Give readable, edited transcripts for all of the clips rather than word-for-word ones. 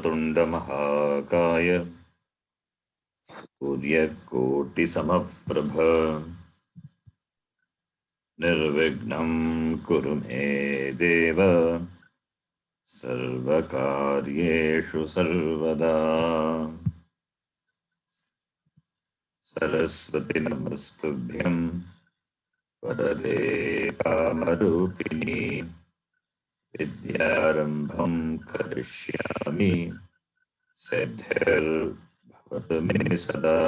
वक्रतुण्डमहाकाय सूर्यकोटिसमप्रभ निर्विघ्नं कुरु मे देव सर्वकार्येषु सर्वदा। सरस्वती नमस्तुभ्यं वरदे कामरूपिणी विद्यारम्भं करिष्यामि सिद्धिर्भवतु मे सदा।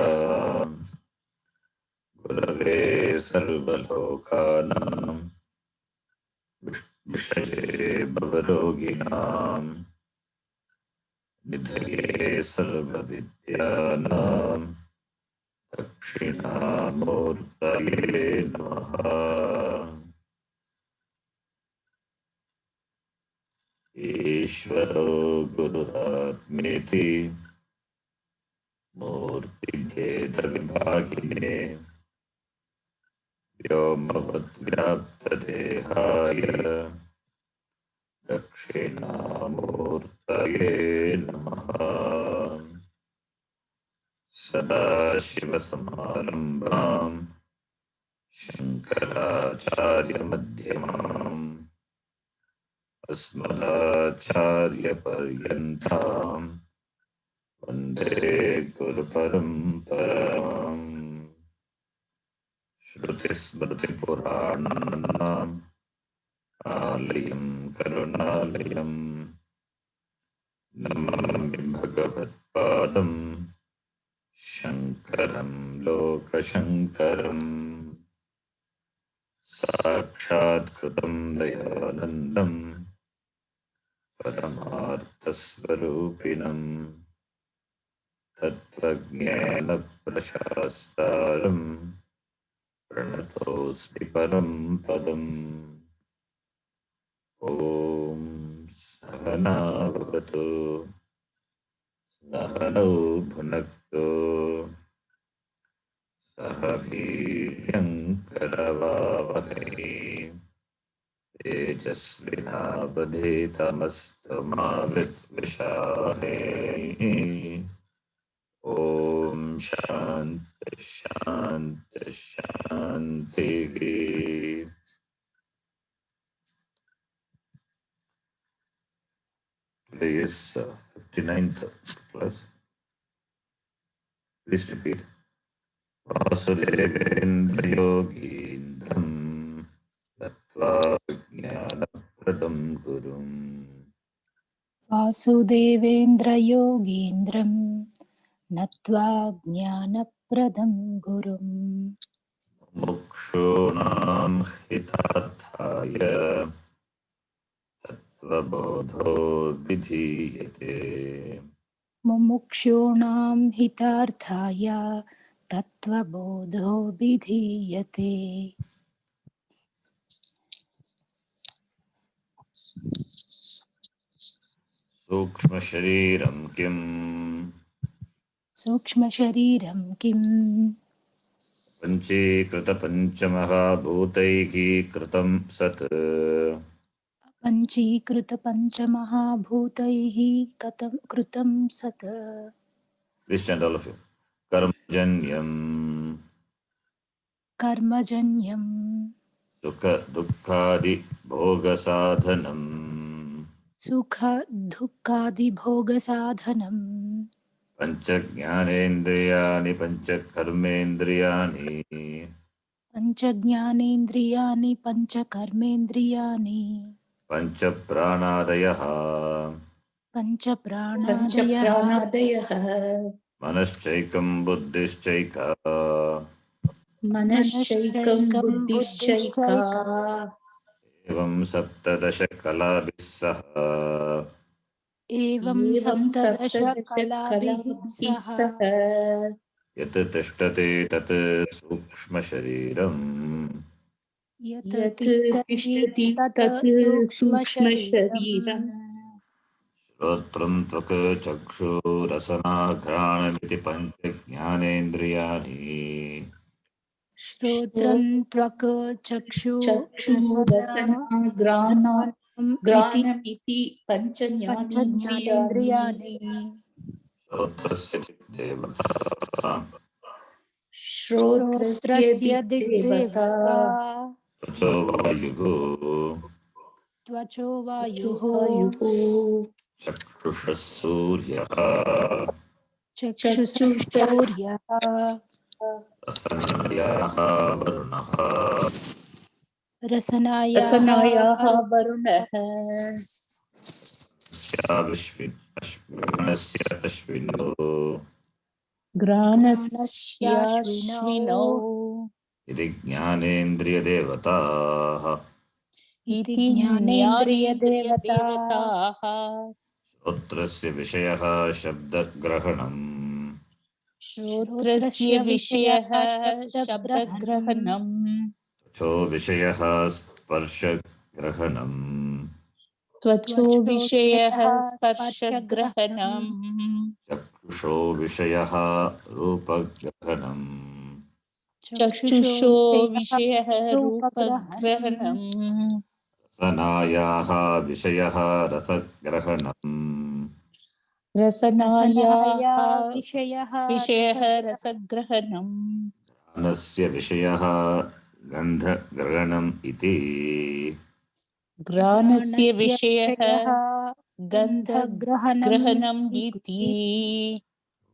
गुरवे सर्वलोकानां विषये भवरोगिणां निधये सर्वविद्यानां दक्षिणामूर्तये नमः। ईश्वरो गुरुरात्मेति मूर्तिभेदविभागिने व्योमवद्व्याप्तदेहाय दक्षिणामूर्तये नमः। सदाशिवसमारम्भां शङ्कराचार्यमध्यमाम् अस्मदाचार्यपर्यन्तां वन्दे गुरुपरम्पराम्। श्रुतिस्मृतिपुराणानाम् आलयं करुणालयं नमामि भगवत्पादं शङ्करं लोकशङ्करम्। साक्षात्कृतं दयानन्दं परमार्थस्वरूपिणं तत्त्वज्ञानप्रशास्तारं प्रणतोऽस्मि परं पदम्। ॐ सहना भवतु सहनौ भुनक्तु सह वीर्यङ्करवावहै तेजस्विनावधीतमस्तु मा विद्विषावहै। ॐ शान्ति शान्ति शान्तिः। Today is 59th class. Please repeat. वासुदेवेन्द्रयोगीन्द्रं दत्त्वा ज्ञानप्रदं गुरुं। वासुदेवेन्द्रयोगीन्द्रं नत्वा ज्ञानप्रदं गुरुम्। मुमुक्षूणां हितार्थाय तत्त्वबोधो विधीयते। मुमुक्षूणां हितार्थाय तत्त्वबोधो विधीयते। सूक्ष्मशरीरं किम्? सूक्ष्मशरीरं किम्? पञ्चीकृतपञ्चमहाभूतैः कृतं सत्। पञ्चीकृतपञचमहाभूतैः कृतं सत्। Please chant all of you. कर्मजन्यं कर्मजन्यं सुख दुःखादि भोगसाधनम्। सुख दुःखादिभोगसाधनम्। पञ्चज्ञानेन्द्रियाणि पञ्चकर्मेन्द्रियाणि पञ्चज्ञानेन्द्रियाणि पञ्चकर्मेन्द्रियाणि पञ्चप्राणादयः पञ्चप्राणादयः मनश्चैकं बुद्धिश्चैका मनश्चैकं बुद्धिश्चैका एवं सप्तदश कलाभिः सह एवं सप्तदश कलाभिः सह यत् तिष्ठते तत् सूक्ष्मशरीरम्। यत् यत् तिष्ठति तिष्ठति तत् तत् सूक्ष्मशरीरम्। सूक्ष्मशरीरम्। श्रोत्रं त्वक् चक्षुरसनाघ्राणमिति पञ्चज्ञानेन्द्रियाणि श्रोत्रं त्वक् चक्षुरसना चक्षुरसनाग्राण ग्राणम् इति पंच पञ्चज्ञानेन्द्रियाणि श्रोत्रस्य देवता श्रोत्रस्य श्रोत्रस्य दिग्देवता दिग्देवता त्वचो वायुः त्वचो वायुः चक्षुषः सूर्यः चक्षुषः सूर्यः रसनायाः वरुणः रसनायाः वरुणः अश्विनस्य अश्विनो घ्राणस्याश्विनौ इति ज्ञानेन्द्रियदेवताः इति ज्ञानेन्द्रियदेवताः श्रोत्रस्य विषयः शब्दग्रहणम् श्रोत्रस्य विषयः शब्दग्रहणम् त्वचो विषयः स्पर्शग्रहणम् त्वचो विषयः स्पर्शग्रहणम् चक्षुषो विषयः रूपग्रहणम् चक्षुषो विषयः रूपग्रहणम् रसनायाः विषयः रसग्रहणम् रसनायाः विषयः विषयः रसग्रहणम् घ्राणस्य विषयः गन्धग्रहणम् इति घ्राणस्य विषयः गन्धग्रहणम् इति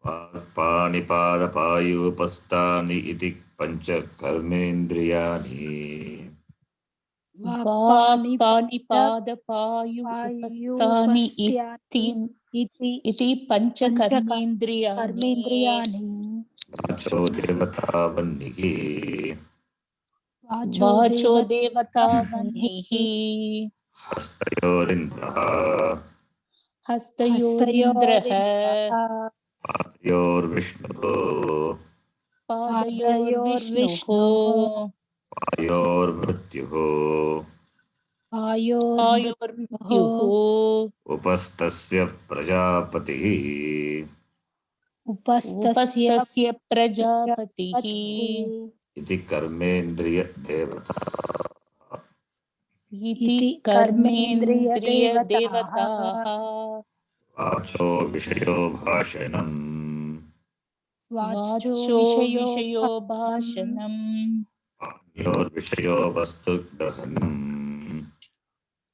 वाक्पाणिपादपायुपस्थानि इति पञ्चकर्मेन्द्रियाणि वाक्पाणिपादपायुपस्थानि इति पञ्चकर्मेन्द्रियाणि वाचो देवता वह्निः वाचो देवता वह्निः हस्तयोरिन्द्रः हस्तयोरिन्द्रः पादयोर्विष्णुः पादयोर्विष्णुः पायोर्मृत्युः पायोर्मृत्युः उपस्थस्य प्रजापतिः उपस्थस्य प्रजापतिः इति कर्मेन्द्रियदेवता इति कर्मेन्द्रियदेवताः वाचो विषयो भाषणम् वाचो विषयो भाषणम् पाणियोर्विषयो वस्तुग्रहणम्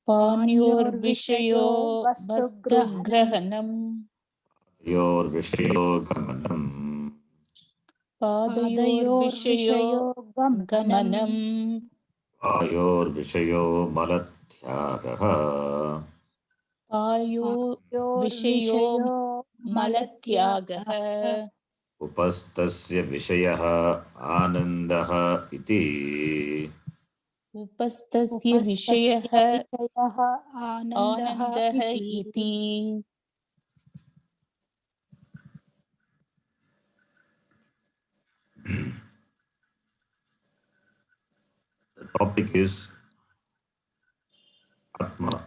पाणियोर्विषयो वस्तुग्रहणम् पादयोर्विषयो गमनम् पादयोर्विषयो गमनम् पायोर्विषयो मलत्यागः पायो विषयो मलत्यागः उपस्थस्य विषयः आनन्दः इति उपस्थस्य विषयः आनन्दः इति The topic is Atma.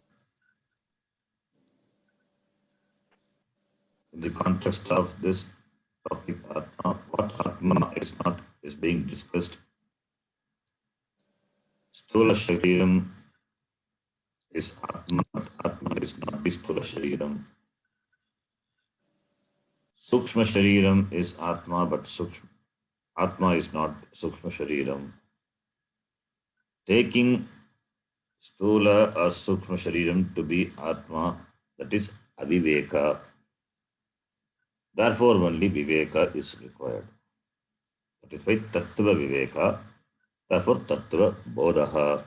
In the context of this topic, Atma, what Atma is not is being discussed. Sthula Shariram is Atma, but Atma is not the Sthula Shariram. Sukshma Shariram is Atma, but Atma is not Sukshma Shariram. Taking Sthula or Sukshma Shariram to be Atma, that is Aviveka. Therefore, only Viveka is required. That is why Tattva Viveka, therefore Tattva Bodha.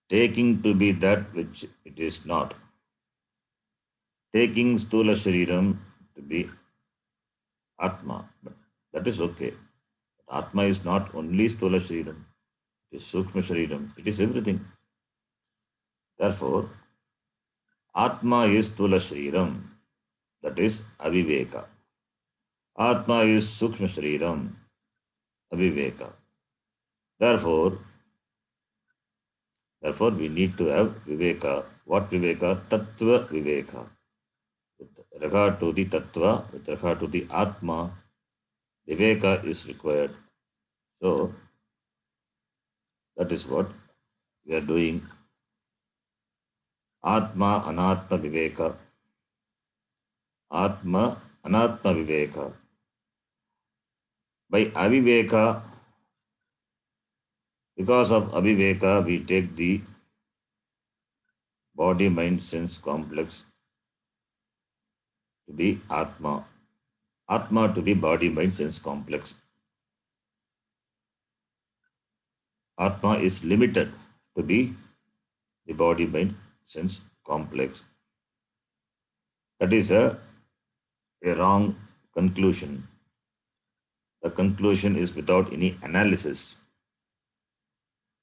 Taking to be that which it is not. Taking Sthula Shariram to be Atma, but that is okay. But Atma is not only Sthula Shariram, it is Sukshma Shariram, it is everything. Therefore, Atma is Sthula Shariram, that is Aviveka. Atma is Sukshma Shariram, Aviveka. Therefore, we need to have Viveka. What Viveka? Tattva Viveka. With regard to the Tattva, with regard to the Atma, Viveka is required. So, that is what we are doing Atma Anatma Viveka. Atma Anatma Viveka. By Aviveka, because of Aviveka, we take the body, mind, sense complex to be Atma. Atma to be body, mind, sense complex. Atma is limited to be the body, mind, sense complex. That is a wrong conclusion. The conclusion is without any analysis.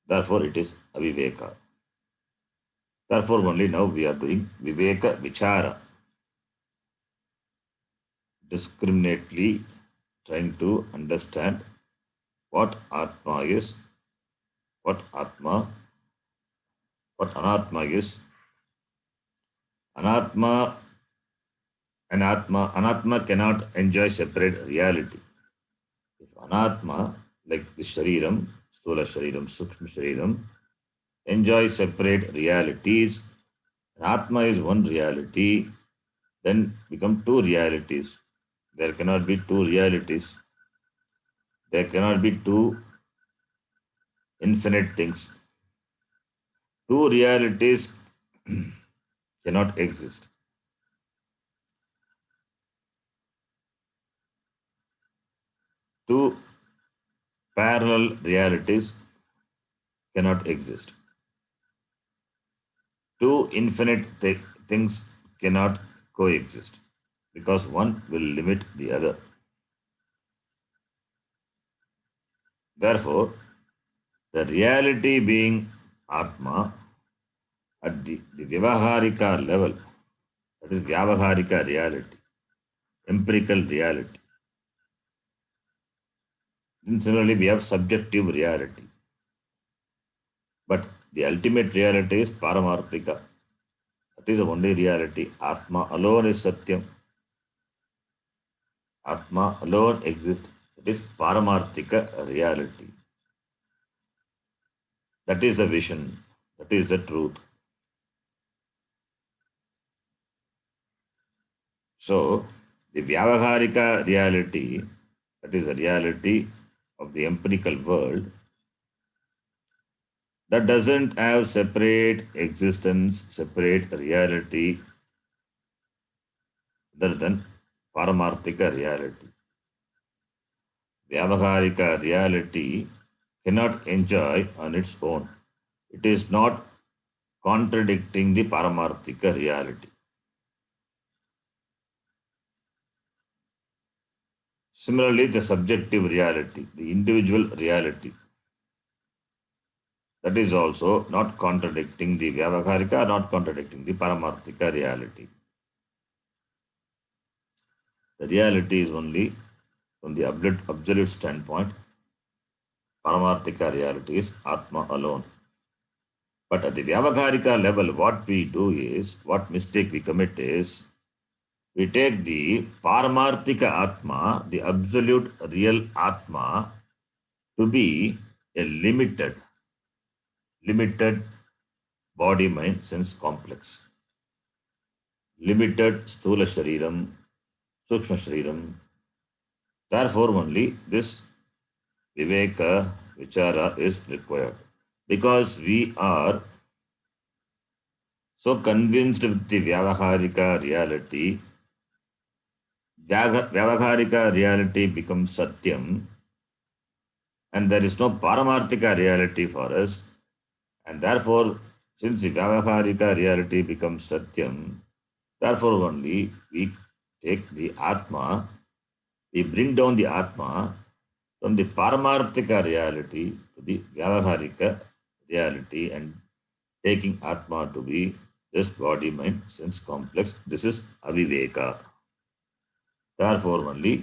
Therefore, it is Aviveka. Therefore, only now we are doing Viveka Vichara. Discriminately trying to understand what Atma is, what Anatma is. Anatma and Anatma cannot enjoy separate reality. If Anatma, like the Shariram, Stula Shariram, Sukshma Shariram, enjoy separate realities, and Atma is one reality, then become two realities. There cannot be two realities. There cannot be two infinite things. Two realities cannot exist. Two parallel realities cannot exist. Two infinite things cannot coexist because one will limit the other. Therefore, the reality being Atma at the Vyavaharika level, that is Vyavaharika reality, empirical reality. And similarly, we have subjective reality. But the ultimate reality is Paramarthika. That is the only reality. Atma alone is Satyam. Atma alone exists. It is Paramarthika reality. That is the vision. That is the truth. So, the Vyavaharika reality, that is the reality of the empirical world, that doesn't have separate existence, separate reality other than Paramarthika reality. Vyavaharika reality cannot enjoy on its own. It is not contradicting the Paramarthika reality. Similarly, the subjective reality, the individual reality, that is also not contradicting the Vyavaharika, not contradicting the Paramarthika reality. The reality is only from the absolute standpoint. Paramarthika reality is Atma alone. But at the Vyavaharika level, what we do is, what mistake we commit is, we take the Paramarthika Atma, the absolute real Atma, to be a limited body, mind, sense complex. Limited Stula Shariram, Sukshma Shariram. Therefore, only this Viveka Vichara is required. Because we are so convinced with the Vyavaharika reality, Vyavaharika reality becomes Satyam, and there is no Paramarthika reality for us. And therefore, since the Vyavaharika reality becomes Satyam, therefore only we take the Atma, we bring down the Atma from the Paramarthika reality to the Vyavaharika reality and taking Atma to be this body, mind, sense complex. This is Aviveka. Therefore only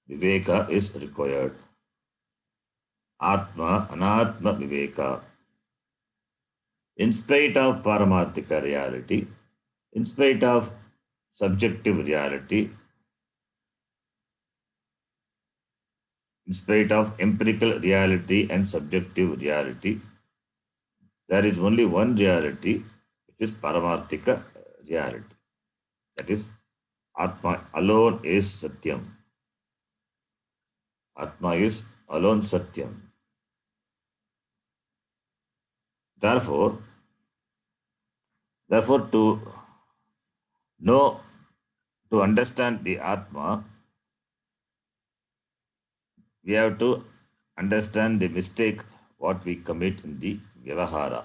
Viveka is required. Atma, Anatma Viveka. In spite of Paramarthika reality, in spite of subjective reality, in spite of empirical reality and subjective reality, there is only one reality which is Paramarthika reality. That is, Atma alone is Satyam. Atma is alone Satyam. Therefore, to know, to understand the Atma, we have to understand the mistake what we commit in the Vyavahara.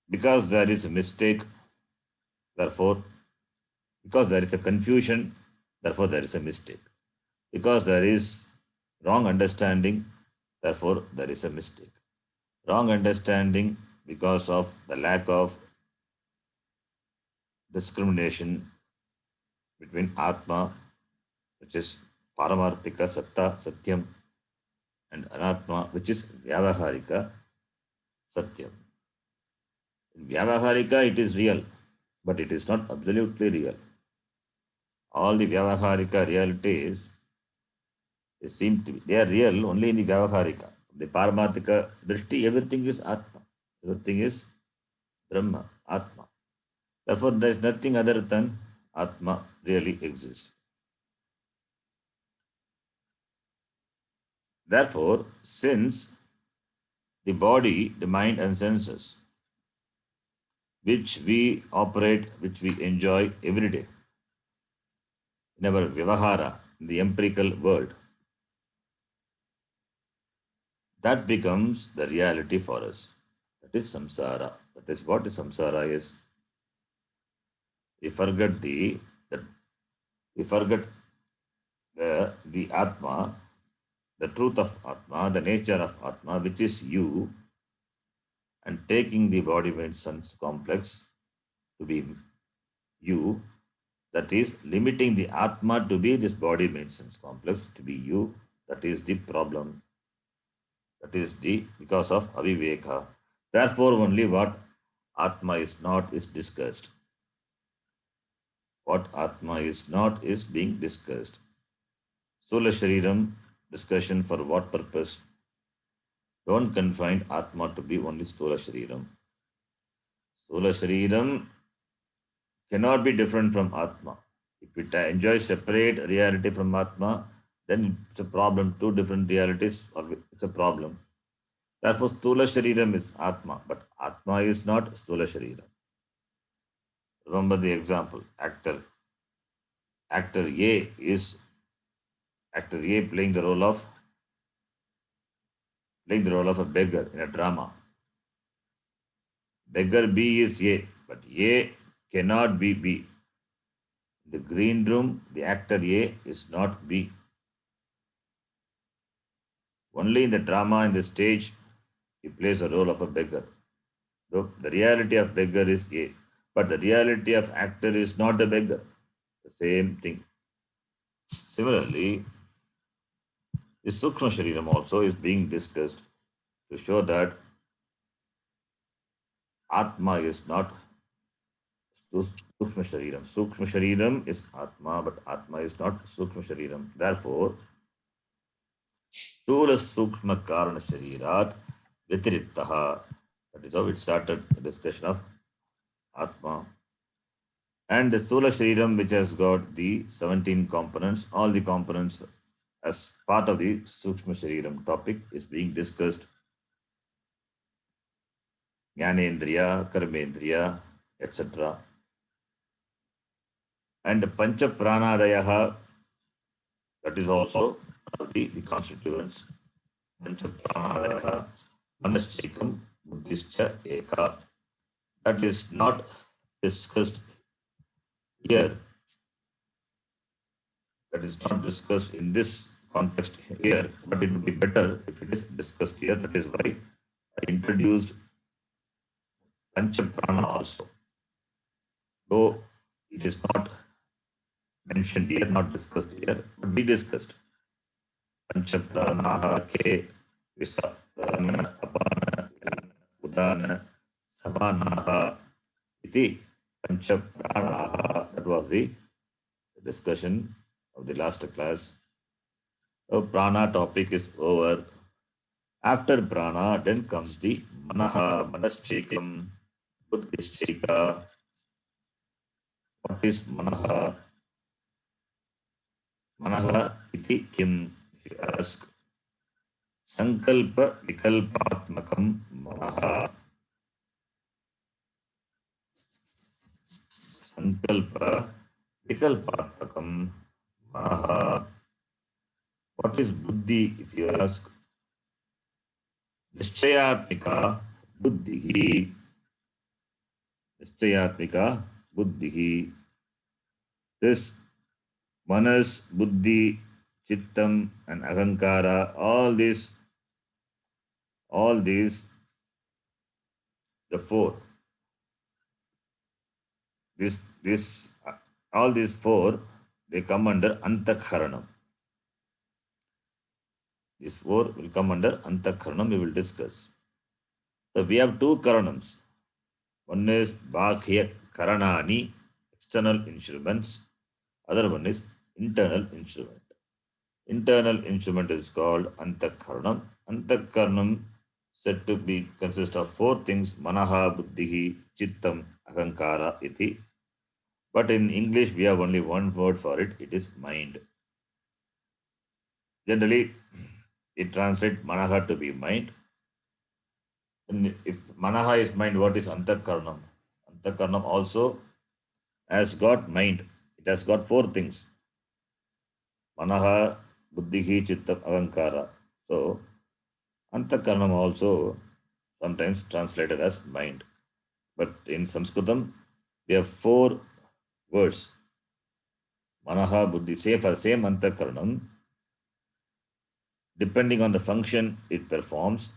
Because there is a mistake, therefore, because there is a confusion, therefore there is a mistake. Because there is wrong understanding, therefore there is a mistake. Wrong understanding because of the lack of discrimination between Atma, which is Paramarthika, Satta, Satyam, and Anatma, which is Vyavaharika, Satyam. In Vyavaharika, it is real, but it is not absolutely real. All the Vyavaharika realities, they are real only in the Vyavaharika. The Paramarthika Drishti, everything is Atma. Everything is Brahma, Atma. Therefore, there is nothing other than Atma really exists. Therefore, since the body, the mind and senses, which we operate, which we enjoy every day in our Vyavahara, in the empirical world, that becomes the reality for us. That is samsara. That is what the samsara is. We forget the Atma, the truth of Atma, the nature of Atma, which is you, and taking the body mind sense complex to be you, that is limiting the Atma to be this body mind sense complex to be you. That is the problem. That is the because of aviveka. Therefore, only what Atma is not is discussed. What Atma is not is being discussed. Sula Shariram, discussion for what purpose? Don't confine Atma to be only Stula Shariram. Stula Shariram cannot be different from Atma. If it enjoys separate reality from Atma, then it's a problem. Two different realities, it's a problem. Therefore, Stula Shariram is Atma, but Atma is not Stula Shariram. Remember the example, actor. Actor A playing the role of a beggar in a drama. Beggar B is A, but A cannot be B. In the green room, the actor A is not B. Only in the drama, in the stage, he plays the role of a beggar. So the reality of beggar is A, but the reality of actor is not the beggar. The same thing. Similarly, the Sukshma Shariram also is being discussed to show that Atma is not Sukshma Shariram. Sukshma Shariram is Atma, but Atma is not Sukshma Shariram. Therefore, Stula Sukshma Karana Sharirat Vyatirittaha. That is how it started the discussion of Atma. And the Stula Shariram, which has got the 17 components, all the components as part of the Sukshma Shariram topic is being discussed. Jnanendriya, Karmendriya, etc. And Pancha Pranadayaha, that is also one of the constituents. Pancha Pranadayaha, Manaschikam, Buddhischa, Eka. That is not discussed here. That is not discussed in this context here, but it would be better if it is discussed here. That is why I introduced Pancha Prana also. Though it is not mentioned here, not discussed here, but be discussed. Pancha Pranaha Ke Visa Prana Apana Udana Samanaha Iti Pancha Pranaha. That was the discussion of the last class. So prana topic is over. After prana, then comes the Manaha, Manaschekam, Buddhischeka. What is Manaha? Manaha iti kim? If you ask, Sankalpa Vikalpatmakam Manaha. Sankalpa Vikalpatmakam Manaha. What is Buddhi? If you ask, Nishchayatmika Buddhihi. Nishchayatmika Buddhihi. This Manas, Buddhi, Chittam, and Ahankara, all these, the four, all these four, they come under Antakharanam. These four will come under Antakharanam, we will discuss. So we have two Karanams. One is Bhakya Karanani, external instruments. Other one is internal instrument. Internal instrument is called Antakharanam. Antakharanam said to be consist of four things: Manaha, Buddhihi, Chittam, Ahankara, iti. But in English, we have only one word for it. It is mind. Generally, it translates Manaha to be mind. And if Manaha is mind, what is Antakkaranam? Antakkaranam also has got mind. It has got four things: Manaha, Buddhihi, Chittam, Ahankara. So, Antakkaranam also sometimes translated as mind. But in Sanskritam, we have four words: Manaha, Buddhi. Say for same Antakkaranam, depending on the function it performs,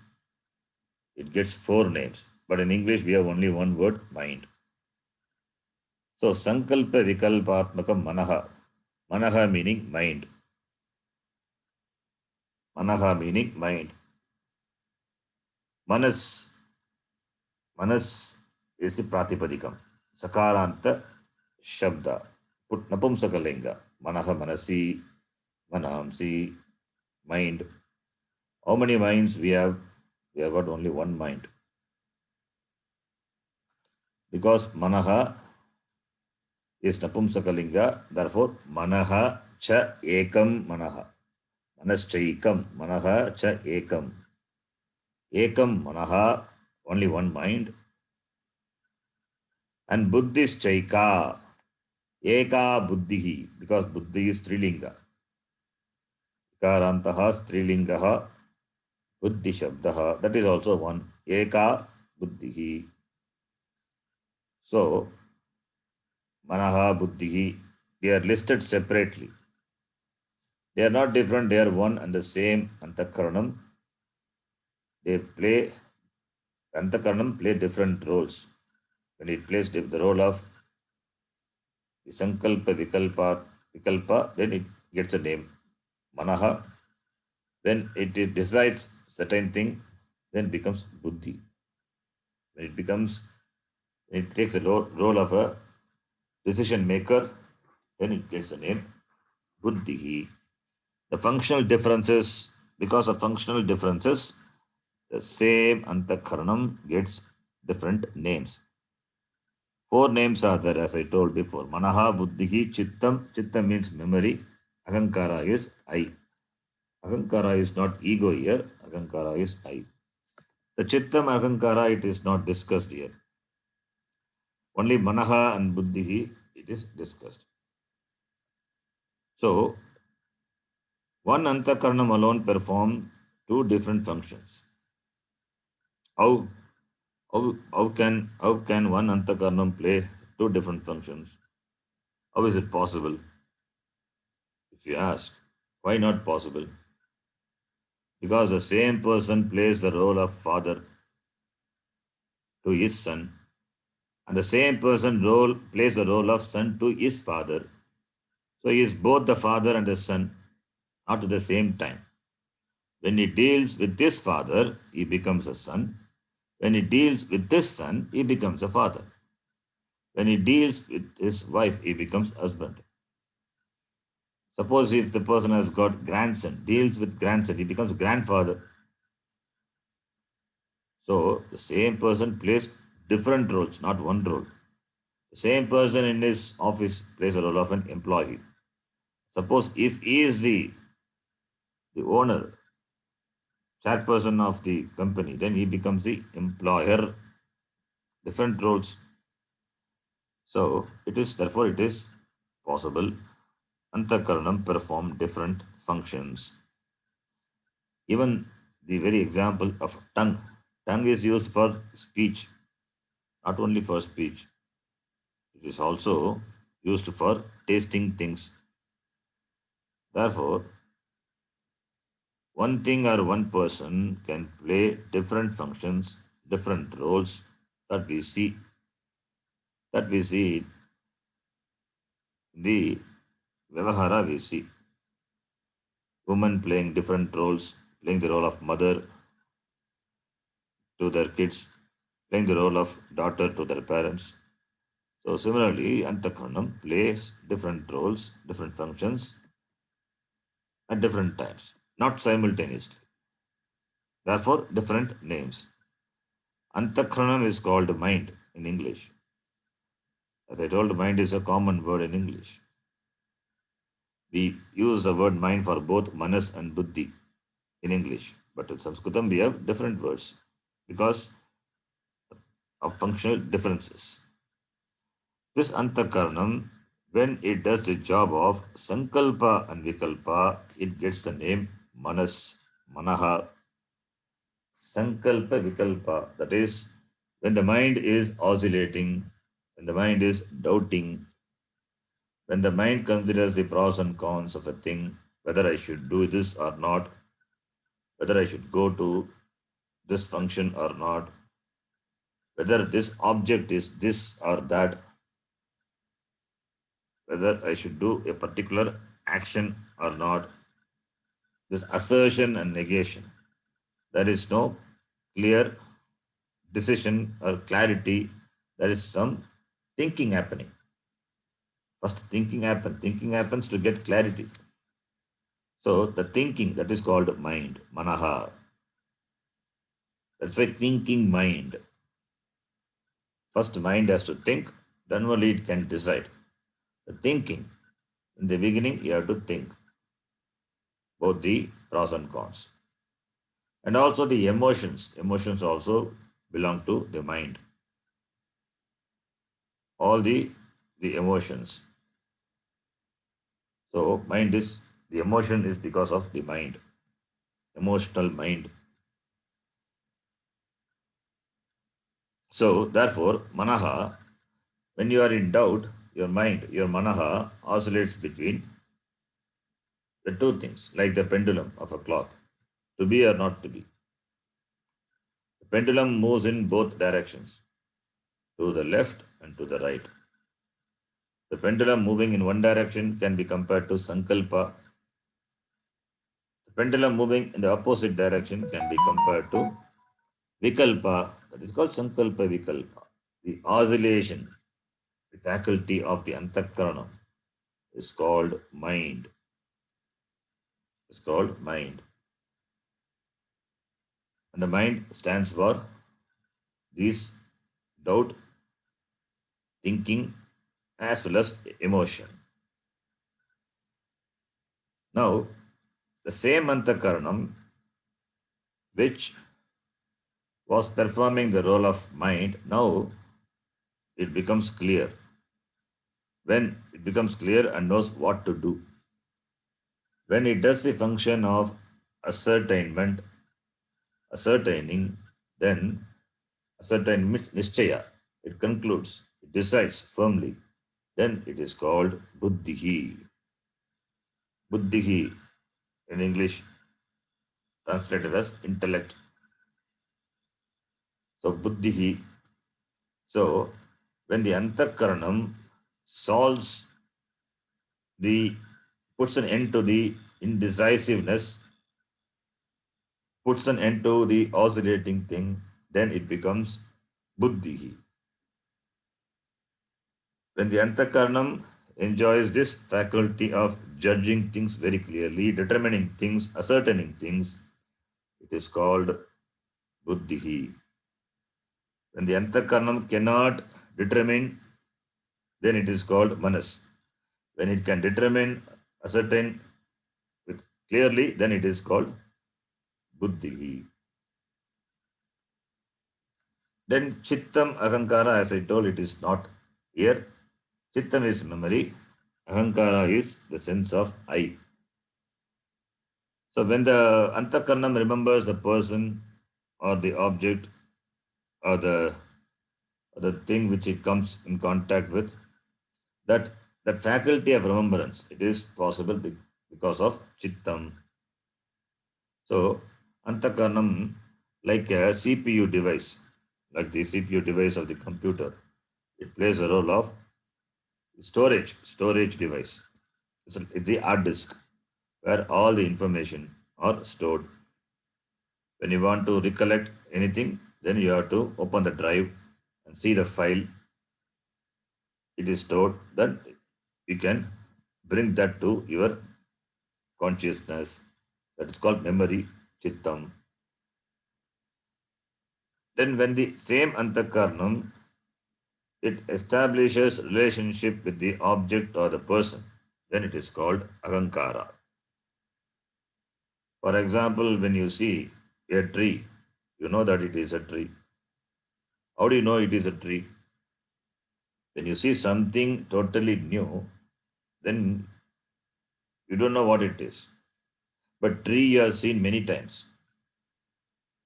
it gets four names. But in English, we have only one word: mind. So, Sankalpa Vikalpatmakam Manaha. Manaha meaning mind. Manaha meaning mind. Manas is the Pratipadikam. Sakaranta Shabda. Put Napumsakalinga. Manaha, Manasi, Manamsi, mind. How many minds we have? We have got only one mind. Because Manaha is Napumsakalinga, therefore Manaha cha ekam Manaha. Manaschaikam Manaha cha ekam. Ekam Manaha, only one mind. And Buddhischaika, Eka Buddhihi, because Buddhi is Strilinga. Karantaha Strilingaha Buddhi Shabdaha, that is also one. Eka Buddhihi. So, Manaha, Buddhihi, they are listed separately. They are not different, they are one and the same. Antakaranam, Antakaranam play different roles. When it plays the role of the Sankalpa, Vikalpa, then it gets a name, Manaha. When it decides certain thing, then it becomes Buddhi. When it takes the role of a decision maker, then it gets a name, Buddhihi. The functional differences, because of functional differences, the same Antakaranam gets different names. Four names are there, as I told before. Manaha, Buddhihi, Chittam. Chittam means memory. Ahankara is I. Ahankara is not ego here. Ahankara is I. The Chittam, Ahankara, it is not discussed here. Only Manaha and Buddhihi, it is discussed. So, one Antakaranam alone performs two different functions. How can one Antakaranam play two different functions? How is it possible? If you ask, why not possible? Because the same person plays the role of father to his son, and the same person plays the role of son to his father. So he is both the father and the son, not at the same time. When he deals with this father, he becomes a son. When he deals with this son, he becomes a father. When he deals with his wife, he becomes husband. Suppose if the person has got grandson, deals with grandson, he becomes grandfather. So the same person plays different roles, not one role. The same person in his office plays a role of an employee. Suppose if he is the owner, chairperson of the company, then he becomes the employer, different roles. So therefore it is possible antakaranam perform different functions. Even the very example of tongue. Tongue is used for speech, not only for speech. It is also used for tasting things. Therefore, one thing or one person can play different functions, different roles that we see. That we see the Vyavahara we see. Women playing different roles, playing the role of mother to their kids, playing the role of daughter to their parents. So similarly, Antakaranam plays different roles, different functions at different times, not simultaneously. Therefore, different names. Antakaranam is called mind in English. As I told, mind is a common word in English. We use the word mind for both manas and buddhi in English, but in Sanskritam we have different words because of functional differences. This antakaranam, when it does the job of sankalpa and vikalpa, it gets the name manas, manaha, sankalpa, vikalpa. That is, when the mind is oscillating, when the mind is doubting, when the mind considers the pros and cons of a thing, whether I should do this or not, whether I should go to this function or not, whether this object is this or that, whether I should do a particular action or not, this assertion and negation. There is no clear decision or clarity. There is some thinking happening. First, thinking happens. Thinking happens to get clarity. So, the thinking that is called mind, manaha. That's why thinking mind. First, mind has to think, then only it can decide. The thinking. In the beginning, you have to think both the pros and cons. And also the emotions. Emotions also belong to the mind. All the emotions. So mind is the emotion is because of the mind, emotional mind. So therefore, manaha, when you are in doubt, your mind, your manaha oscillates between the two things, like the pendulum of a clock, to be or not to be. The pendulum moves in both directions, to the left and to the right. The pendulum moving in one direction can be compared to sankalpa. The pendulum moving in the opposite direction can be compared to vikalpa. That is called sankalpa vikalpa. The oscillation, the faculty of the antakaranam is called mind. Is called mind. And the mind stands for these doubt, thinking, as well as emotion. Now, the same antakaranam which was performing the role of mind, now it becomes clear. When it becomes clear and knows what to do. When it does the function of ascertainment, ascertaining, then ascertain means nishchaya. It concludes, it decides firmly. Then it is called buddhihi. Buddhihi in English translated as intellect. So buddhihi. So when the antakaranam solves the puts an end to the indecisiveness, puts an end to the oscillating thing, then it becomes buddhihi. When the antakaranam enjoys this faculty of judging things very clearly, determining things, ascertaining things, it is called buddhihi. When the Antakaranam cannot determine, then it is called Manas. When it can determine, ascertain with clearly, then it is called Buddhi. Then Chittam, Ahankara, as I told, it is not here. Chittam is memory. Ahankara is the sense of I. So when the Antakaranam remembers a person or the object or the thing which it comes in contact with, that faculty of remembrance, it is possible because of Chittam. So Antakaranam, like a CPU device, like the CPU device of the computer, it plays a role of storage device. It's the hard disk where all the information are stored. When you want to recollect anything, then you have to open the drive and see the file. It is stored. Then you can bring that to your consciousness. That is called memory, Chittam. Then when the same Antakaranam, it establishes relationship with the object or the person, then it is called Ahankara. For example, when you see a tree, you know that it is a tree. How do you know it is a tree? When you see something totally new, then you don't know what it is. But tree you have seen many times.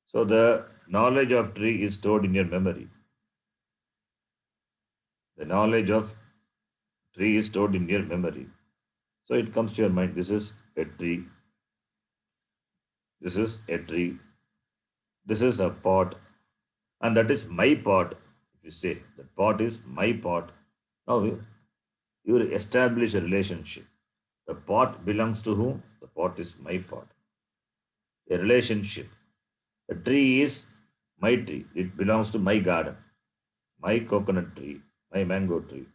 So the knowledge of tree is stored in your memory. The knowledge of tree is stored in your memory. So it comes to your mind, this is a tree. This is a tree. This is a pot. And that is my pot. If you say the pot is my pot, now you establish a relationship. The pot belongs to whom? The pot is my pot. A relationship. The tree is my tree. It belongs to my garden, my coconut tree, my mango tree.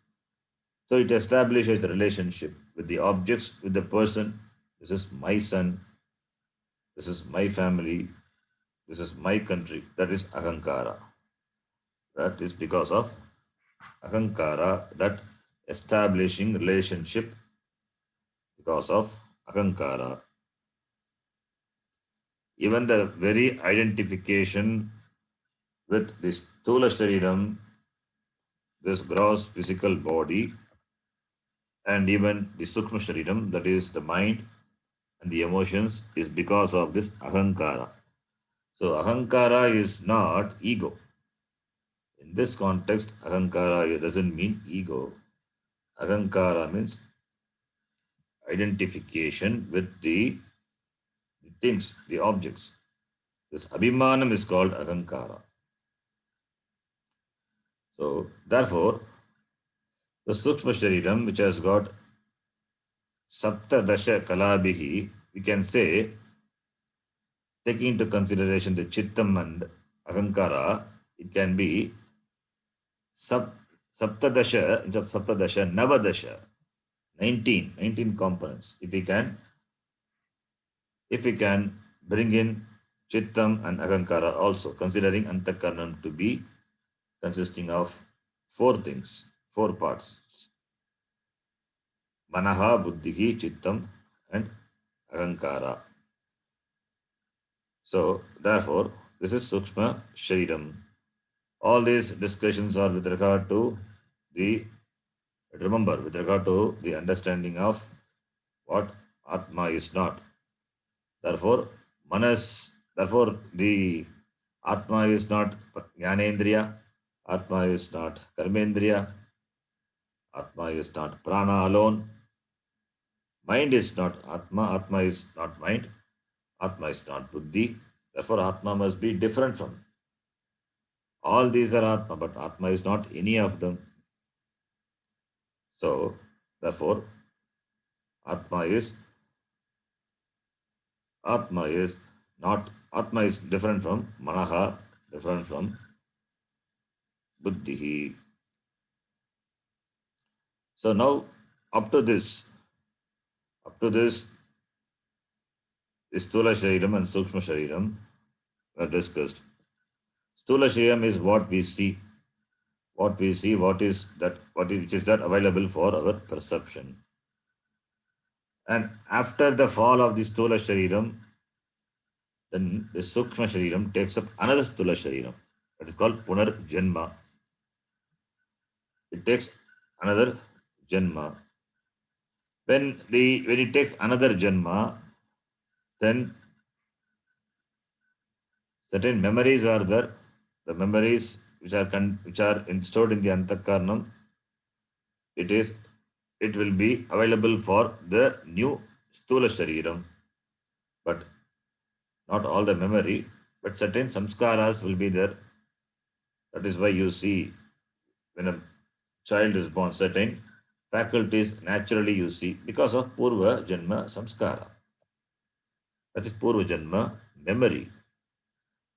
So it establishes the relationship with the objects, with the person. This is my son. This is my family. This is my country. That is Ahankara. That is because of Ahankara, that establishing relationship because of Ahankara. Even the very identification with this Stula Shariram, this gross physical body, and even the Sukshma Shariram, that is the mind and the emotions, is because of this Ahankara. So Ahankara is not ego. In this context, Ahankara doesn't mean ego. Ahankara means identification with the things, the objects. This Abhimanam is called Ahankara. So, therefore, the Sukshma Shariram, which has got Sapta Dasha Kalabhihi, we can say, taking into consideration the Chittam and Ahankara, it can be Saptadasha, instead of Saptadasha, Navadasha, 19 components. If we can bring in Chittam and Ahankara also, considering Antakaranam to be consisting of 4 things, 4 parts. Manaha, Buddhihi, Chittam and Ahankara. So, therefore, this is Sukshma Shariram. All these discussions are with regard to with regard to the understanding of what Atma is not. Therefore, the Atma is not Jnanendriya, Atma is not Karmendriya, Atma is not Prana alone, mind is not Atma, Atma is not mind, Atma is not Buddhi. Therefore, Atma must be different from. All these are Atma, but Atma is not any of them. So, therefore, Atma is different from Manaha, different from Buddhihi. So now, up to this, Sthula Shariram and Sukshma Shariram were discussed. Stula Shariram is what we see. What we see, which is that available for our perception. And after the fall of the Stula Shariram, then the Sukshma Shariram takes up another Stula Shariram. That is called Punar Janma. It takes another Janma. When it takes another Janma, then certain memories are there. The memories which are stored in the Antakaranam, it will be available for the new Stula Shariram. But not all the memory, but certain samskaras will be there. That is why you see when a child is born, certain faculties naturally you see because of Purva Janma Samskara. That is Purva Janma memory.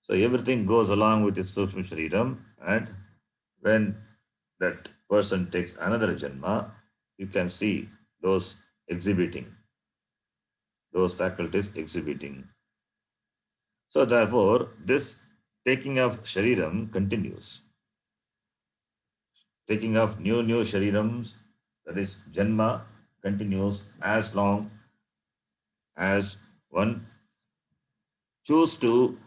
So everything goes along with its Sukshma Shariram, and when that person takes another Janma, you can see those faculties exhibiting. So therefore, this taking of Shariram continues. Taking of new Sharirams, that is Janma, continues as long as one choose to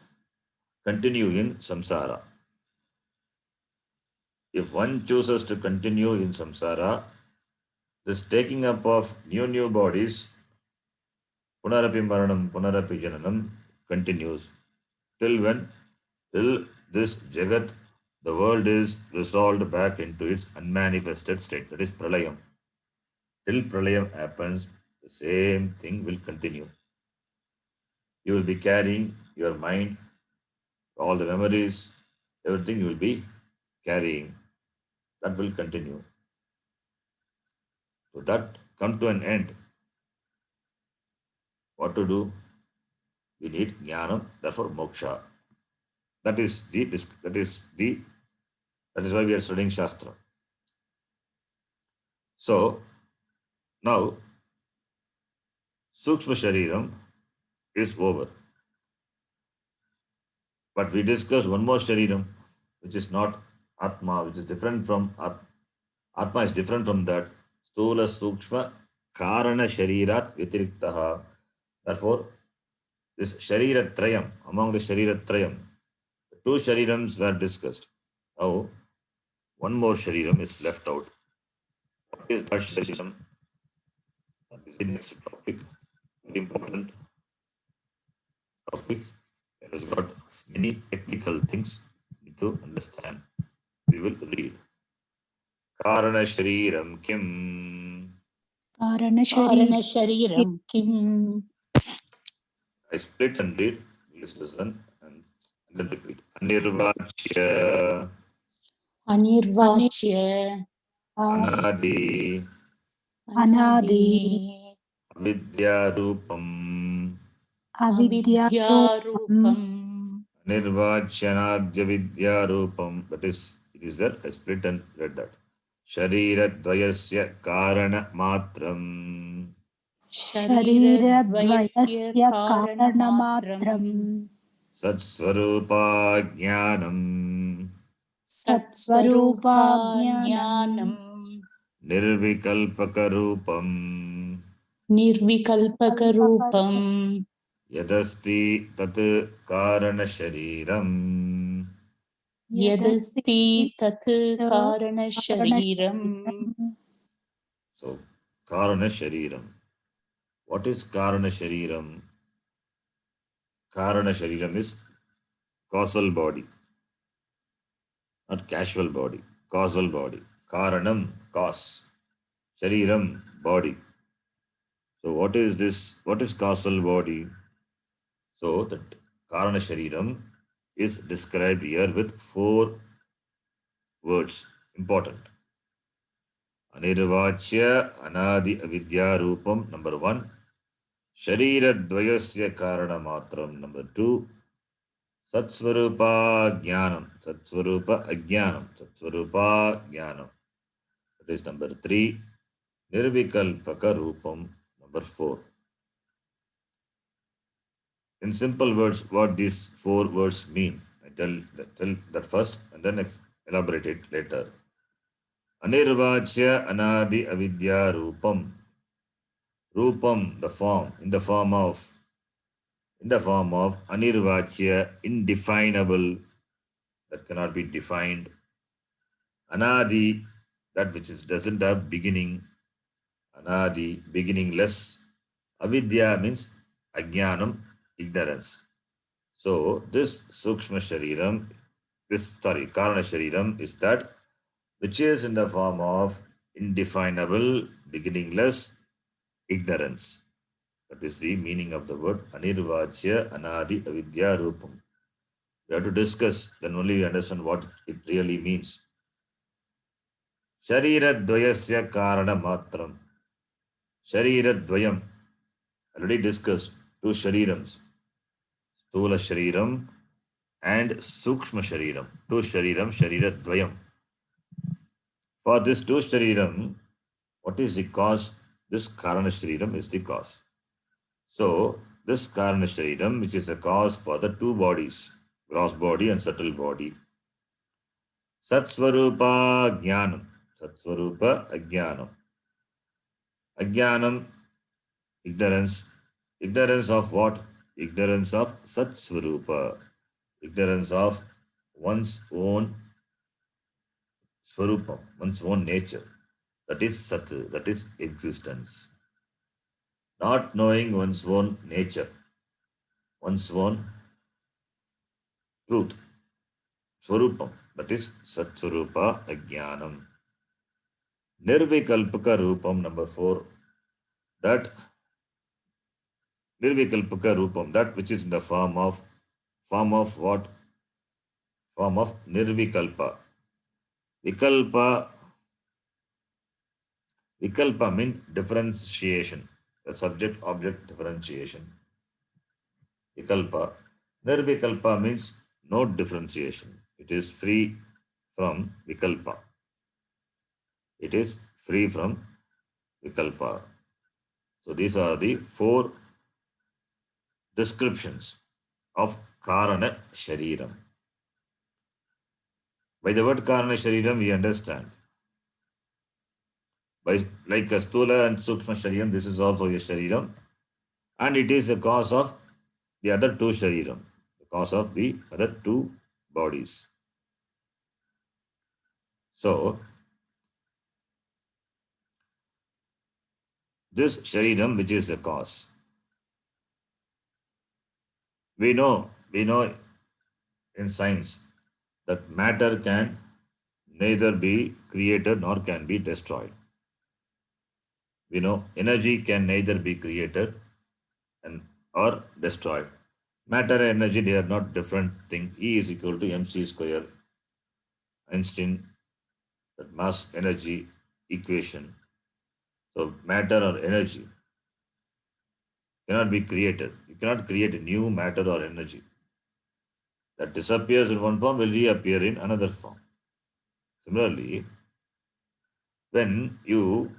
continue in samsara. If one chooses to continue in samsara, this taking up of new bodies, punarapi maranam, punarapi jananam, continues. Till this jagat, the world is resolved back into its unmanifested state, that is pralayam. Till pralayam happens, the same thing will continue. You will be carrying your mind, all the memories, everything you will be carrying. That will continue. So that come to an end. What to do? We need jnanam, therefore moksha. That is why we are studying Shastra. So now Sukshma Shariram is over. But we discussed one more Shariram, which is not Atma, which is different from Atma is different from that. Stula Sukshma Karana Sharirat Vitiriktaha. Therefore, this Sharira Trayam, among the Sharira Trayam, the two Sharirams were discussed. Now, one more Shariram is left out. What is that Shariram? That is the next topic. Very important topic. It has got many technical things to understand. We will read. Karana Shariram Kim. कारणशरीरं किम् I split and read. Please listen and then repeat. Anirvachya अनिर्वाच्य Anadi अनादि Avidyarupam अविद्यारूपम् Nirvachanadya Vidyarupam. That is, it is there. I split and read that. Shariradvayasya Karana Matram शरीरद्वयस्य शरीरद्वयस्य कारणमात्रम् कारणमात्रम् Satsvarupa Jnanam सत्स्वरूपा सत्स्वरूपाज्ञानम् ज्ञानम् Nirvikalpakarupam निर्विकल्पकरूपम् Yadasti Tat Karana Shariram. यदस्ति तत् कारणशरीरम् कारणशरीरम् So, Karana Shariram. What is Karana Shariram? Karana Shariram is causal body, not casual body, causal body. Karanam, cause. Shariram, body. So, what is this? What is causal body? So, that Karana Shariram is described here with 4 words. Important. Anirvachya Anadi Avidya Rupam, number 1. Shariradvayasya Karanamatram, number 2. Satsvarupa Jnanam, Satsvarupa Ajnanam, Satsvarupa Jnanam. That is number 3. Nirvikalpaka Rupam, number 4. In simple words, what these 4 words mean, I tell that first and then elaborate it later. Anirvachya anadi avidya rupam. Rupam, the form, in the form of anirvachya, indefinable, that cannot be defined. Anadi, that which is doesn't have beginning. Anadi, beginningless. Avidya means ajnanam, ignorance. So this sukshma shariram, karana shariram is that which is in the form of indefinable, beginningless, ignorance. That is the meaning of the word anirvachya anadi avidya rupam. We have to discuss, then only we understand what it really means. Sharira dvayasya karana matram. Sharira dvayam. Already discussed two sharirams. Stula shariram and sukshma shariram. Two shariram, sharira dvayam. For this two shariram, what is the cause? This karana shariram is the cause. So, this karana shariram, which is the cause for the two bodies, gross body and subtle body. Satsvarupa jnanam. Satsvarupa ajnanam. Ajnanam, ignorance. Ignorance of what? Ignorance of Satsvarupa. Ignorance of one's own Swarupam, one's own nature. That is Sat, that is existence. Not knowing one's own nature, one's own truth. Swarupam, that is Satsvarupa Ajnanam. Nirvikalpaka Rupam, number 4. That Nirvikalpaka Rupam, that which is in the form of what? Form of Nirvikalpa. Vikalpa means differentiation. The subject-object differentiation. Vikalpa. Nirvikalpa means no differentiation. It is free from vikalpa. It is free from vikalpa. So these are the 4 descriptions of Karana Shariram. By the word Karana Shariram, we understand. By like a Stula and Sukshma Shariram, this is also a Shariram. And it is the cause of the other 2 Shariram. The cause of the other 2 bodies. So, this Shariram, which is the cause. We know in science that matter can neither be created nor can be destroyed. We know energy can neither be created or destroyed. Matter and energy, they are not different thing. E is equal to mc square. Einstein, that mass energy equation. So matter or energy cannot be created. You cannot create a new matter or energy. That disappears in one form will reappear in another form. Similarly, when you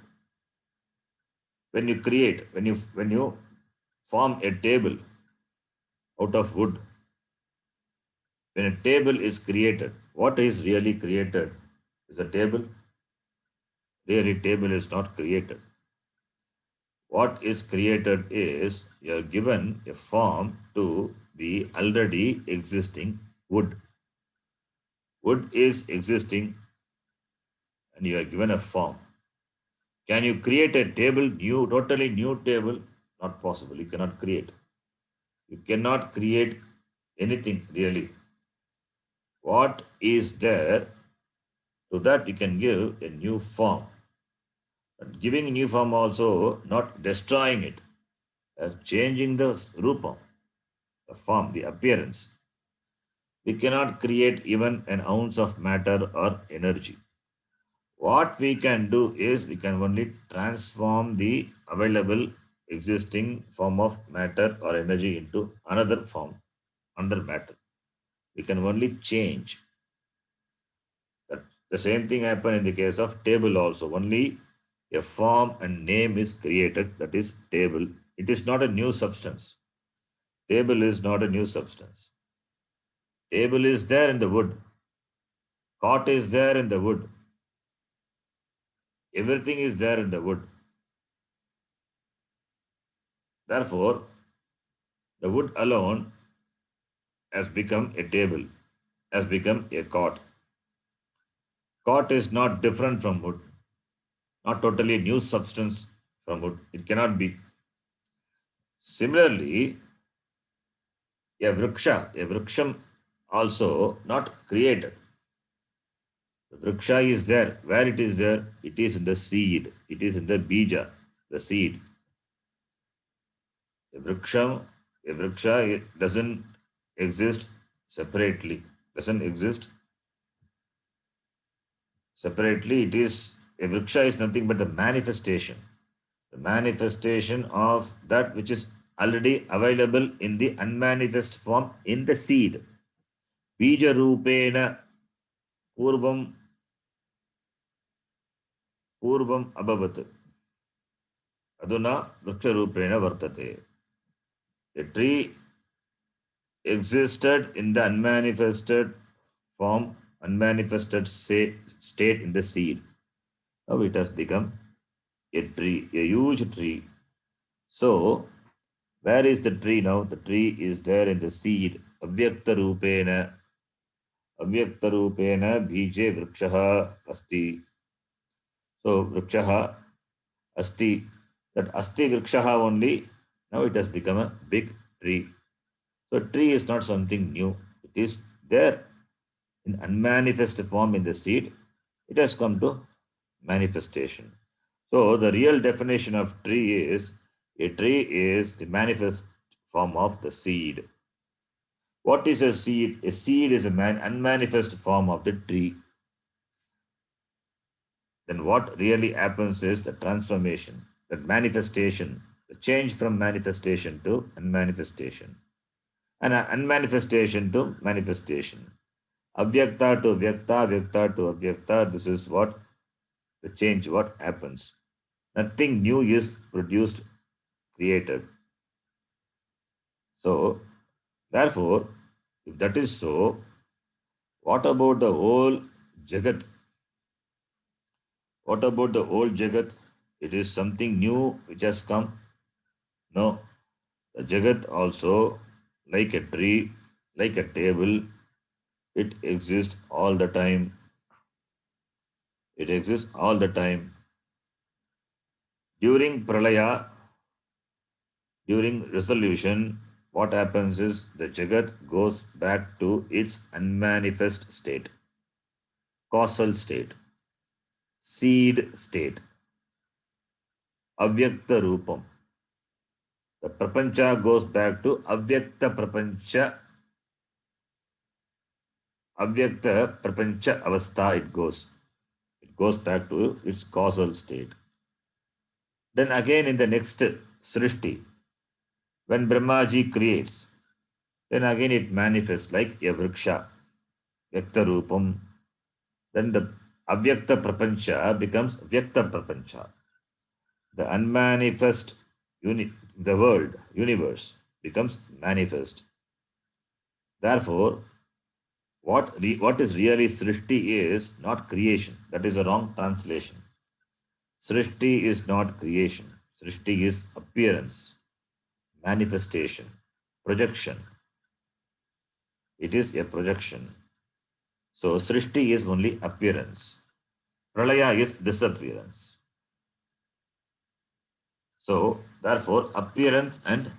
form a table out of wood, when a table is created, what is really created is a table. Really, table is not created. What is created is you are given a form to the already existing wood. Wood is existing and you are given a form. Can you create a table, totally new table? Not possible. You cannot create. You cannot create anything really. What is there, to that you can give a new form. But giving a new form also, not destroying it, changing the rupam, the form, the appearance. We cannot create even an ounce of matter or energy. What we can do is we can only transform the available existing form of matter or energy into another form, another matter. We can only change. The same thing happened in the case of table also. Only a form and name is created, that is table. It is not a new substance. Table is not a new substance. Table is there in the wood. Cot is there in the wood. Everything is there in the wood. Therefore, the wood alone has become a table, has become a cot. Cot is not different from wood, not totally a new substance from wood. It cannot be. Similarly, a vriksham also not created. The vriksha is there. Where it is there? It is in the seed. It is in the bija, the seed. A vriksha doesn't exist separately. Doesn't exist separately. It is a vriksha is nothing but the manifestation. The manifestation of that which is already available in the unmanifest form in the seed. Bija rupena purvam abhavat. Aduna vriksha rupena vartate. A tree existed in the unmanifested form, unmanifested state in the seed. Now it has become a tree, a huge tree. So, where is the tree now? The tree is there in the seed. Avyakta rupena bije vrikshaha asti. So, vrikshaha asti. That asti vrikshaha only, now it has become a big tree. So, tree is not something new. It is there in unmanifest form in the seed. It has come to manifestation. So, the real definition of tree is a tree is the manifest form of the seed. What is a seed? A seed is a unmanifest form of the tree. Then what really happens is the transformation, the manifestation, the change from manifestation to unmanifestation, and unmanifestation to manifestation. Avyakta to vyakta, vyakta to avyakta. This is what the change, what happens. Nothing new is produced, created. So, therefore, if that is so, what about the whole Jagat? What about the whole Jagat? It is something new which has come? No. The Jagat also, like a tree, like a table, it exists all the time. It exists all the time. During Pralaya, during resolution, what happens is the Jagat goes back to its unmanifest state, causal state, seed state, avyakta rupam. The prapancha goes back to avyakta prapancha, avyakta prapancha avastha it goes. It goes back to its causal state. Then again in the next srishti, when Brahmaji creates, then again it manifests like a vriksha, vyakta rupam. Then the avyakta prapancha becomes vyakta prapancha. The unmanifest the world, universe becomes manifest. Therefore, what is really Srishti is not creation. That is a wrong translation. Srishti is not creation. Srishti is appearance, manifestation, projection. It is a projection. So Srishti is only appearance. Pralaya is disappearance. So, therefore, appearance and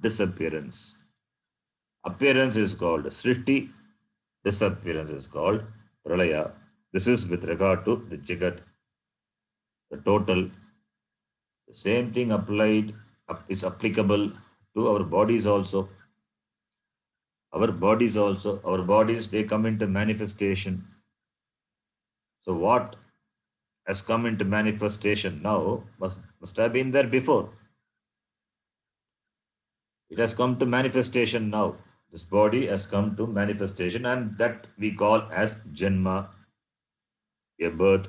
disappearance. Appearance is called Srishti, disappearance is called Pralaya. This is with regard to the Jagat, the total. The same thing applied is applicable to our bodies also. Our bodies, they come into manifestation. So, what has come into manifestation now must have been there before. It has come to manifestation now. This body has come to manifestation, and that we call as Janma, a birth.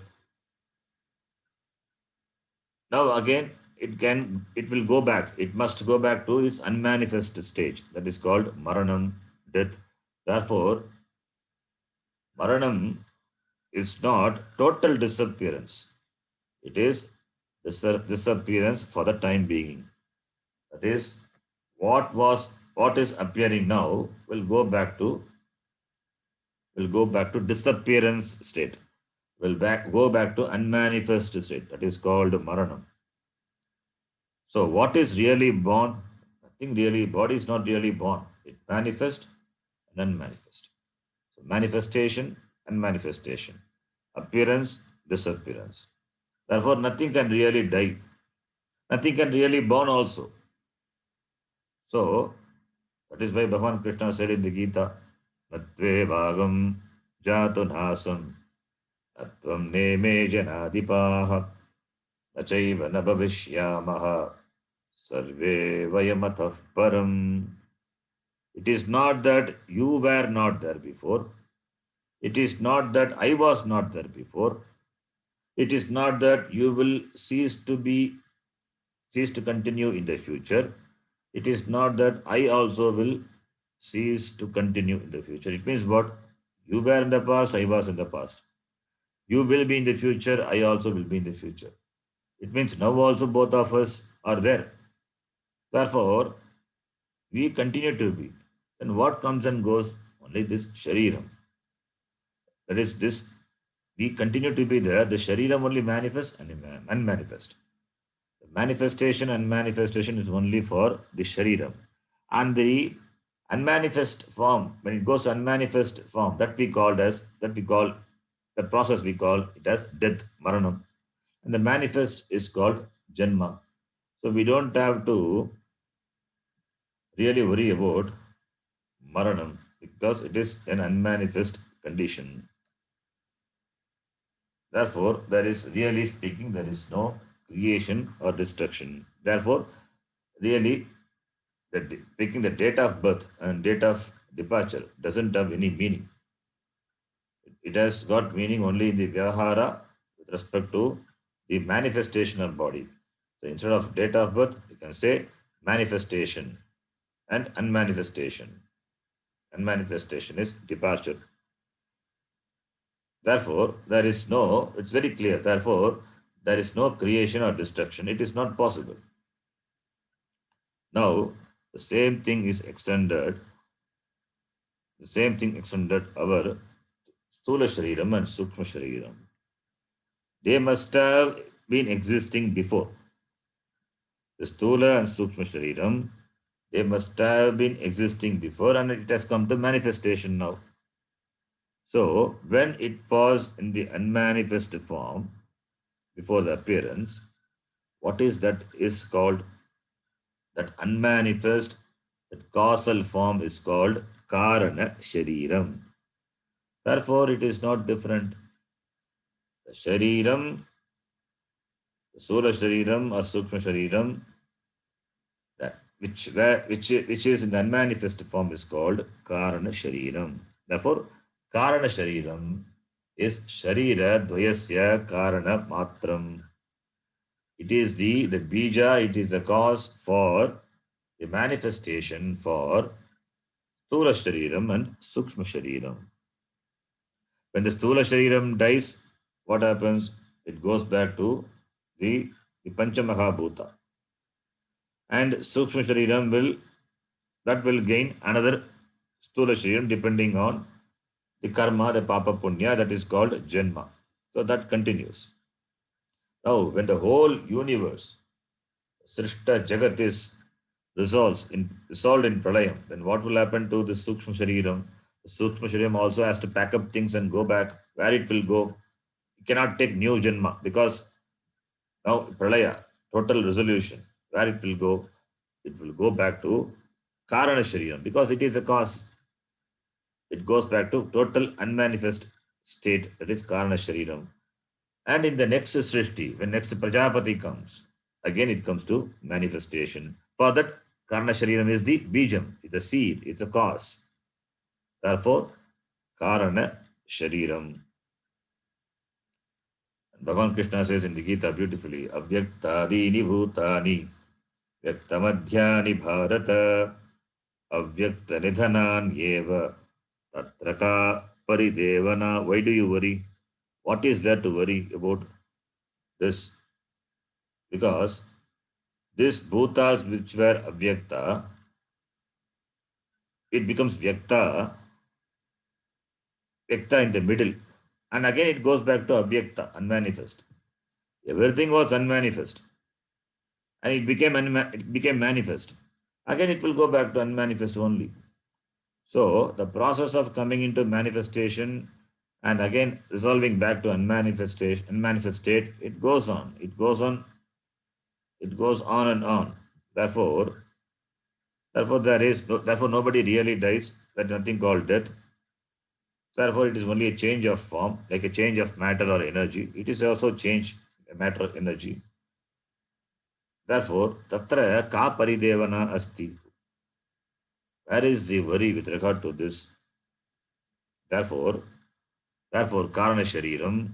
Now again, it will go back. It must go back to its unmanifest stage. That is called Maranam, death. Therefore, Maranam is not total disappearance. It is disappearance for the time being. That is, what is appearing now will go back to disappearance state. Will go back to unmanifest state. That is called Maranam. So what is really born? Nothing really. Body is not really born. It manifests and unmanifest. So manifestation and manifestation, appearance, disappearance. Therefore, nothing can really die. Nothing can really born also. So that is why Bhagavan Krishna said in the Gita, Natve Bhagam Jatu Nasam Atvam Neme Janadipaha Nachaiva Nabhavishyamaha Sarve Vayamatah Param. It is not that you were not there before. It is not that I was not there before. It is not that you will cease to continue in the future. It is not that I also will cease to continue in the future. It means what? You were in the past, I was in the past. You will be in the future, I also will be in the future. It means now also both of us are there. Therefore, we continue to be. And what comes and goes? Only this shariram. That is this, we continue to be there. The shariram only manifests and unmanifest. The manifestation and manifestation is only for the shariram. And the unmanifest form, when it goes to unmanifest form, that process we call it as death, maranam. And the manifest is called janma. So we don't have to really worry about maranam because it is an unmanifest condition. Therefore, there is really speaking, there is no creation or destruction. Therefore, really, speaking the date of birth and date of departure doesn't have any meaning. It has got meaning only in the vyavahara with respect to the manifestation of body. So instead of date of birth, you can say manifestation and unmanifestation. Unmanifestation is departure. Therefore, it's very clear. Therefore, there is no creation or destruction. It is not possible. Now, the same thing extended our Sthula Shariram and Sukshma Shariram. They must have been existing before. The Sthula and Sukshma Shariram, they must have been existing before and it has come to manifestation now. So, when it was in the unmanifest form, before the appearance, what is that is called, that unmanifest, that causal form is called Karana Shariram. Therefore, it is not different. The Shariram, the Sula Shariram or Sukshma Shariram, which is in the unmanifest form is called Karana Shariram. Therefore, Karana Shariram is Sharira Dvayasya Karana Matram. It is the bija, it is the cause for the manifestation for Sthula Shariram and Sukshma Shariram. When the Sthula Shariram dies, what happens? It goes back to the Panchamahabhuta. And Sukshma Shariram will gain another Sthula Shariram depending on the karma, the papa punya, that is called Janma. So that continues. Now, when the whole universe, Srishta Jagat is dissolved in Pralayam, then what will happen to the Sukshma Shariram? The Sukshma Shariram also has to pack up things and go back. Where it will go? It cannot take new Janma because now Pralaya, total resolution, where it will go? It will go back to Karana Shariram because it is a cause. It goes back to total unmanifest state, that is Karana Shariram. And in the next Srishti, when next Prajapati comes, again it comes to manifestation. For that, Karana Shariram is the bijam, it's a seed, it's a cause. Therefore, Karana Shariram. And Bhagavan Krishna says in the Gita beautifully, Avyaktadini bhutani, Vyaktamadhyani bharata, Avyakta nidhanan yeva, Tatraka paridevana. Why do you worry? What is there to worry about this? Because these bhutas which were avyakta, it becomes vyakta in the middle. And again it goes back to avyakta, unmanifest. Everything was unmanifest. And it became manifest. Again it will go back to unmanifest only. So the process of coming into manifestation and again resolving back to unmanifest state, it goes on. It goes on and on. Therefore nobody really dies. There's nothing called death. Therefore, it is only a change of form, like a change of matter or energy. It is also change matter energy. Therefore, tatra ka paridevana asti. Where is the worry with regard to this? Therefore, karana shariram,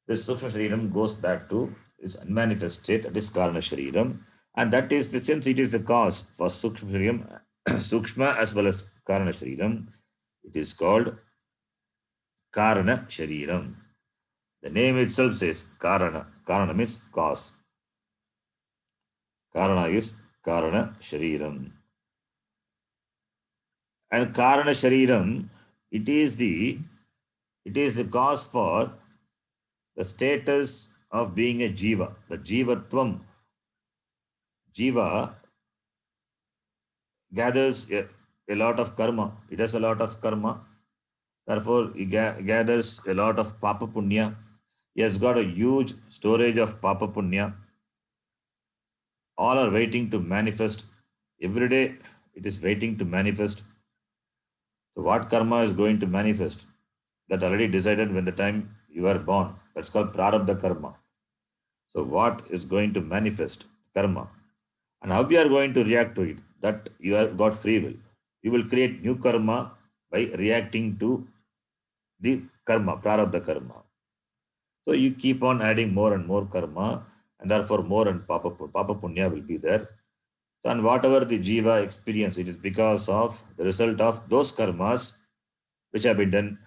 this sukshma shariram goes back to its unmanifest state, that is karana shariram. And that is, since it is the cause for sukshma shariram, sukshma as well as karana shariram, it is called karana shariram. The name itself says karana. Karana means cause. Karana is karana shariram. And karana shariram, it is the cause for the status of being a jiva. The jivatvam. Jiva gathers a lot of karma. It has a lot of karma. Therefore, he gathers a lot of papa punya. He has got a huge storage of papa punya. All are waiting to manifest. Every day it is waiting to manifest. So what karma is going to manifest? That already decided when the time you are born. That's called prarabdha karma. So what is going to manifest? Karma. And how you are going to react to it? That you have got free will. You will create new karma by reacting to the karma, prarabdha karma. So you keep on adding more and more karma, and therefore more and papa punya will be there. So, and whatever the jiva experience, it is because of the result of those karmas which have been done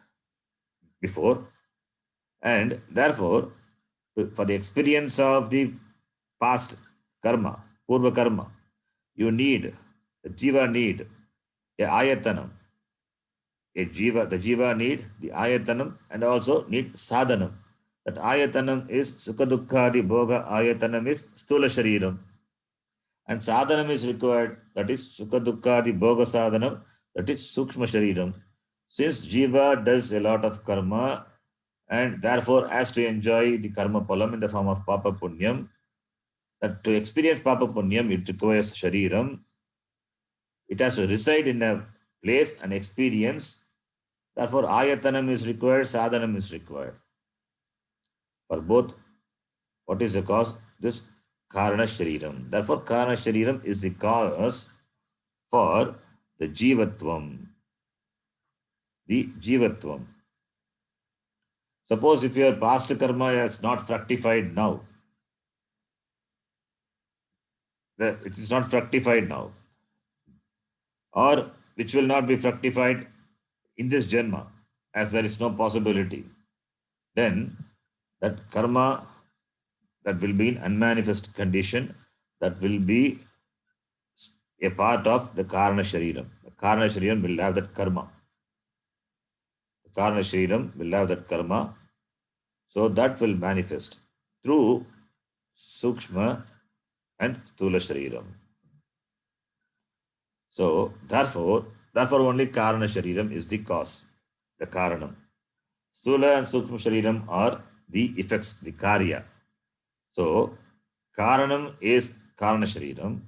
before. And therefore, for the experience of the past karma, purva karma, you need, the jiva need a ayatanam. The jiva need the ayatanam and also need sadhanam. That ayatanam is sukha dukkhadi bhoga ayatanam is stula shariram. And sadhanam is required, that is sukha dukkhadi bhoga sadhanam, that is sukshma shariram. Since jiva does a lot of karma and therefore has to enjoy the karma palam in the form of papa punyam, that to experience papa punyam it requires shariram. It has to reside in a place and experience. Therefore ayatanam is required, sadhanam is required. For both, what is the cause? This karana shariram. Therefore karana shariram is the cause for the jivatvam. The jivatvam. Suppose if your past karma is not fructified now, it is not fructified now, or which will not be fructified in this janma, as there is no possibility, then that karma that will be in unmanifest condition, that will be a part of the karana shariram. The karana shariram will have that karma. The karana shariram will have that karma. So that will manifest through sukshma and stula shariram. So therefore only karana shariram is the cause, the karanam. Stula and sukshma shariram are the effects, the karya. So karanam is karana shariram,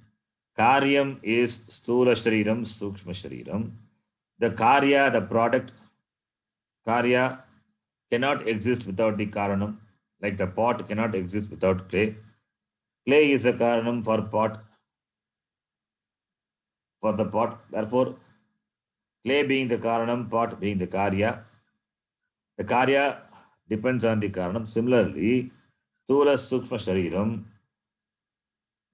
karyam is stula shariram, sukshma shariram. The karya, the product, karya cannot exist without the karanam, like the pot cannot exist without clay. Clay is the karanam for pot, for the pot. Therefore, clay being the karanam, pot being the karya depends on the karanam. Similarly, stula sukshma shariram,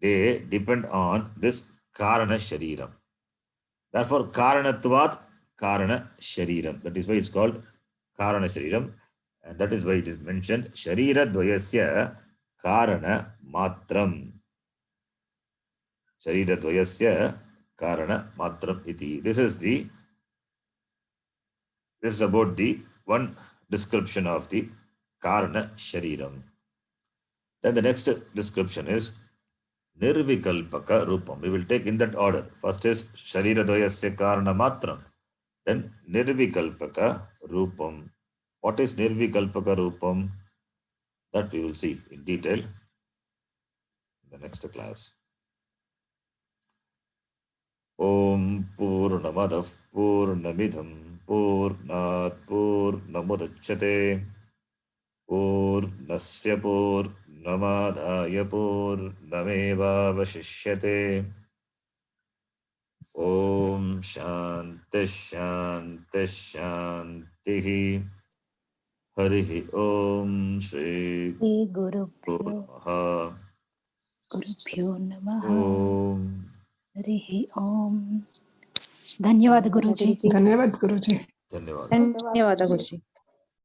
they depend on this karana shariram. Therefore, karanatvat Karana Shariram. That is why it's called Karana Shariram. And that is why it is mentioned Sharira Dvayasya Karana Matram. Sharira Dvayasya Karana Matram iti. This is about the one description of the Karana Shariram. Then the next description is Nirvikalpaka Rupam. We will take in that order. First is Sharira Dvayasya Karana Matram. Then Nirvikalpaka Rupam. What is Nirvikalpaka Rupam? That we will see in detail in the next class. Om Purnamadav Purnamidham Purnat Purnamudachyate Purnasya Purnamadaya Purnamevavashishyate. Om Shanti Shanti Shanti. Harihi Om Shri गुरुभ्यो नमः Om. हरिः ओम. धन्यवाद गुरुजी. धन्यवाद गुरुजी. धन्यवाद. धन्यवाद गुरुजी.